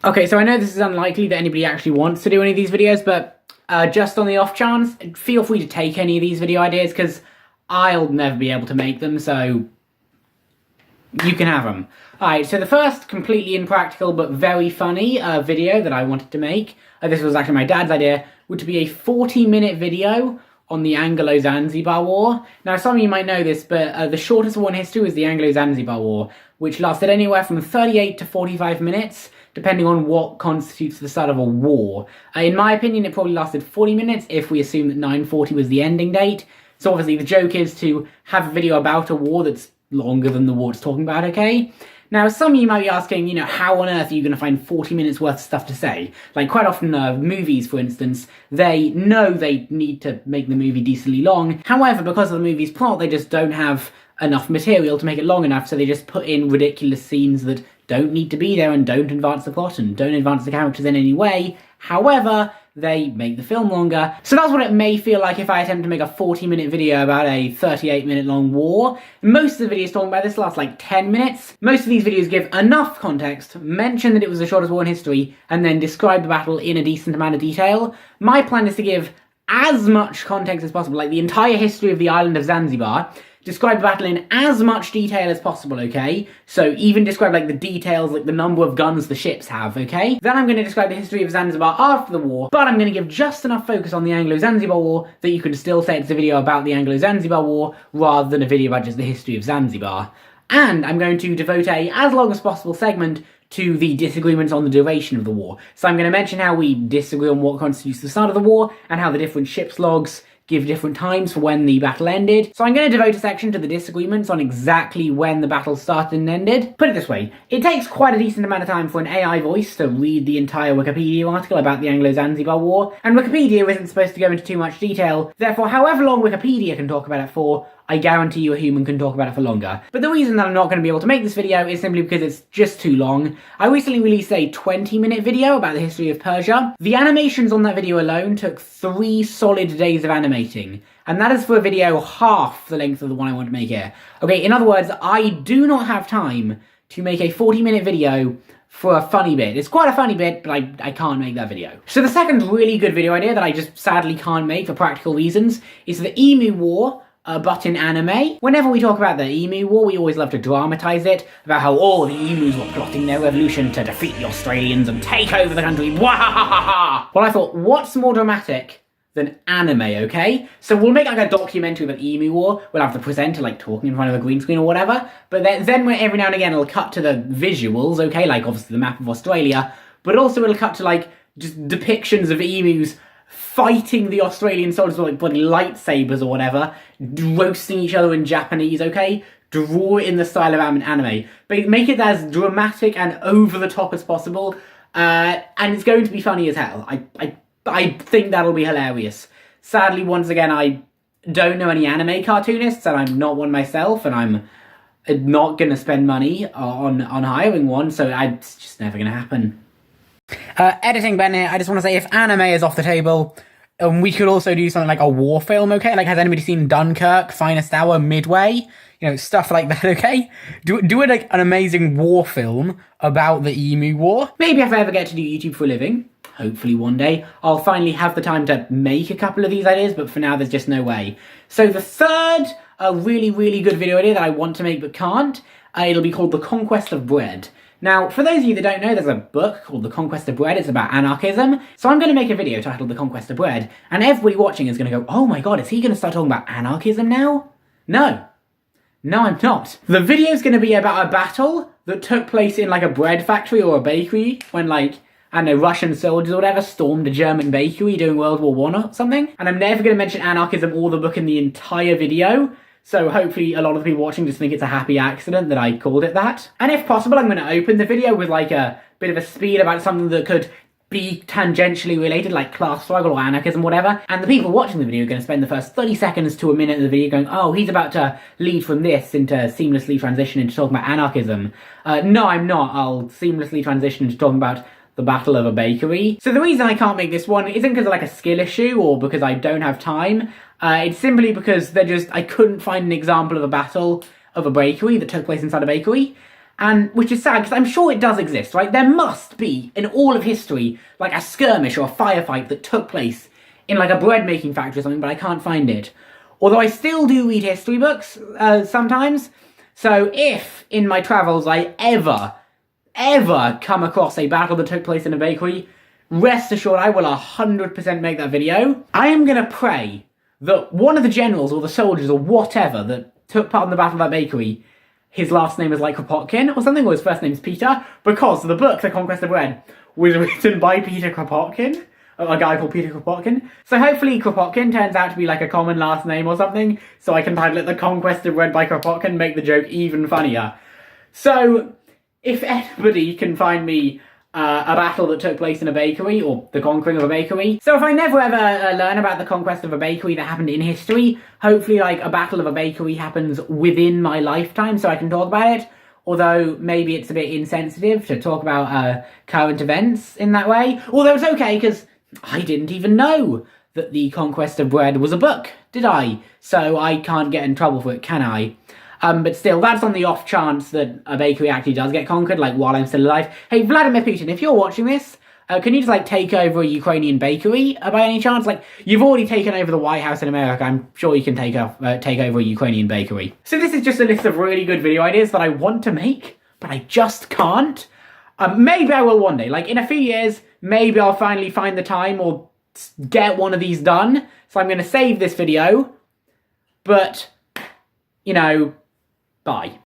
Okay, so I know this is unlikely that anybody actually wants to do any of these videos, but just on the off chance, feel free to take any of these video ideas, because I'll never be able to make them, so you can have them. Alright, so the first completely impractical but very funny video that I wanted to make, this was actually my dad's idea, would be a 40-minute video on the Anglo-Zanzibar War. Now, some of you might know this, but the shortest war in history was the Anglo-Zanzibar War, which lasted anywhere from 38 to 45 minutes, depending on what constitutes the start of a war. In my opinion, it probably lasted 40 minutes, if we assume that 940 was the ending date. So obviously the joke is to have a video about a war that's longer than the war it's talking about, okay? Now, some of you might be asking, how on earth are you going to find 40 minutes worth of stuff to say? Like, quite often, movies, for instance, they know they need to make the movie decently long. However, because of the movie's plot, they just don't have enough material to make it long enough, so they just put in ridiculous scenes that don't need to be there and don't advance the plot and don't advance the characters in any way. However, they make the film longer. So that's what it may feel like if I attempt to make a 40-minute video about a 38-minute long war. Most of the videos talking about this last like 10 minutes. Most of these videos give enough context, mention that it was the shortest war in history, and then describe the battle in a decent amount of detail. My plan is to give as much context as possible, like the entire history of the island of Zanzibar, describe the battle in as much detail as possible, okay? So even describe like the details, like the number of guns the ships have, okay? Then I'm going to describe the history of Zanzibar after the war, but I'm going to give just enough focus on the Anglo-Zanzibar War that you can still say it's a video about the Anglo-Zanzibar War rather than a video about just the history of Zanzibar. And I'm going to devote a as long as possible segment to the disagreements on the duration of the war. So I'm going to mention how we disagree on what constitutes the start of the war, and how the different ship's logs give different times for when the battle ended. So I'm going to devote a section to the disagreements on exactly when the battle started and ended. Put it this way, it takes quite a decent amount of time for an AI voice to read the entire Wikipedia article about the Anglo-Zanzibar War, and Wikipedia isn't supposed to go into too much detail, therefore however long Wikipedia can talk about it for, I guarantee you a human can talk about it for longer. But the reason that I'm not going to be able to make this video is simply because it's just too long. I recently released a 20-minute video about the history of Persia. The animations on that video alone took 3 solid days of animating, and that is for a video half the length of the one I want to make here. Okay, in other words, I do not have time to make a 40-minute video for a funny bit. It's quite a funny bit, but I can't make that video. So the second really good video idea that I just sadly can't make for practical reasons is the Emu War, but in anime. Whenever we talk about the Emu War, we always love to dramatize it, about how all the emus were plotting their revolution to defeat the Australians and take over the country. Wahahaha! Well, I thought, what's more dramatic than anime, okay? So we'll make like a documentary about the Emu War. We'll have the presenter like talking in front of a green screen or whatever, but then every now and again it'll cut to the visuals, okay? Like obviously the map of Australia, but also it'll cut to like just depictions of emus fighting the Australian soldiers with like bloody lightsabers or whatever, roasting each other in Japanese, okay? Draw it in the style of anime, but make it as dramatic and over the top as possible, and it's going to be funny as hell. I think that'll be hilarious. Sadly, once again, I don't know any anime cartoonists, and I'm not one myself, and I'm not going to spend money on hiring one, so it's just never going to happen. Editing Ben here, I just want to say if anime is off the table, we could also do something like a war film, okay? Like, has anybody seen Dunkirk, Finest Hour, Midway? Stuff like that, okay? Do it like an amazing war film about the Emu War. Maybe if I ever get to do YouTube for a living, hopefully one day, I'll finally have the time to make a couple of these ideas, but for now there's just no way. So the third really, really good video idea that I want to make but can't, it'll be called The Conquest of Bread. Now, for those of you that don't know, there's a book called The Conquest of Bread. It's about anarchism. So I'm going to make a video titled The Conquest of Bread, and everybody watching is going to go, oh my god, is he going to start talking about anarchism now? No. No, I'm not. The video's going to be about a battle that took place in like a bread factory or a bakery when like, I don't know, Russian soldiers or whatever stormed a German bakery during World War I or something. And I'm never going to mention anarchism or the book in the entire video. So hopefully a lot of the people watching just think it's a happy accident that I called it that. And if possible, I'm going to open the video with like a bit of a spiel about something that could be tangentially related, like class struggle or anarchism, whatever. And the people watching the video are going to spend the first 30 seconds to a minute of the video going, oh, he's about to lead from this into seamlessly transition into talking about anarchism. No, I'm not. I'll seamlessly transition into talking about the Battle of a Bakery. So the reason I can't make this one isn't because of like a skill issue or because I don't have time. It's simply because I couldn't find an example of a battle of a bakery that took place inside a bakery. And which is sad, because I'm sure it does exist, right? There must be, in all of history, like a skirmish or a firefight that took place in like a bread making factory or something, but I can't find it. Although I still do read history books sometimes. So if, in my travels, I ever come across a battle that took place in a bakery, rest assured I will 100% make that video. I am going to pray that one of the generals or the soldiers or whatever that took part in the battle of that bakery, his last name is like Kropotkin or something, or his first name is Peter, because the book, The Conquest of Bread, was written by Peter Kropotkin, a guy called Peter Kropotkin. So hopefully Kropotkin turns out to be like a common last name or something, so I can title it The Conquest of Bread by Kropotkin, make the joke even funnier. So, if anybody can find me a battle that took place in a bakery, or the conquering of a bakery. So if I never ever learn about the conquest of a bakery that happened in history, hopefully like a battle of a bakery happens within my lifetime so I can talk about it. Although maybe it's a bit insensitive to talk about current events in that way. Although it's okay, because I didn't even know that The Conquest of Bread was a book, did I? So I can't get in trouble for it, can I? But still, that's on the off chance that a bakery actually does get conquered, like, while I'm still alive. Hey, Vladimir Putin, if you're watching this, can you just, like, take over a Ukrainian bakery, by any chance? Like, you've already taken over the White House in America, I'm sure you can take over a Ukrainian bakery. So this is just a list of really good video ideas that I want to make, but I just can't. Maybe I will one day, like, in a few years, maybe I'll finally find the time or get one of these done. So I'm going to save this video, but, you know, bye.